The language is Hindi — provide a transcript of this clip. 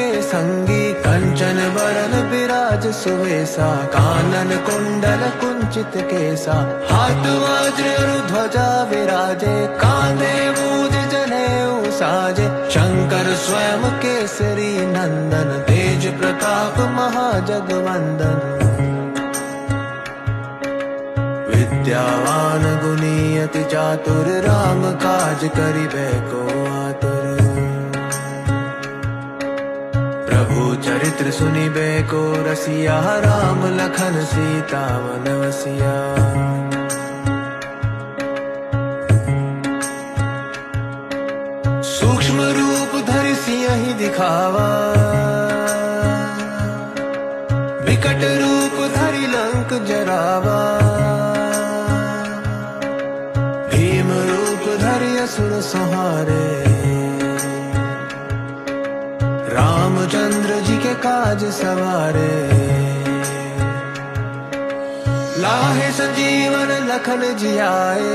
के संगी, कंचन बरन विराज सुवेशा, कानन कुंडल कुंचित केसा, हाथ वज्र ध्वजा विराजे, कांधे मूज जनेऊ साजे, शंकर स्वयं केसरी नंदन, तेज प्रताप महाजगवंदन। विद्यावान गुणी अति चातुर, राम काज करिबे को आतुर। प्रभु चरित्र सुनिबे को रसिया, राम लखन सीता वन वसिया। सूक्ष्म रूप धरि सियहि दिखावा, विकट रूप धरि लंक जरावा, भीम रूप धरि असुर संहारे, रामचंद्र जी के काज सवारे। लाहे संजीवन लखन जियाए,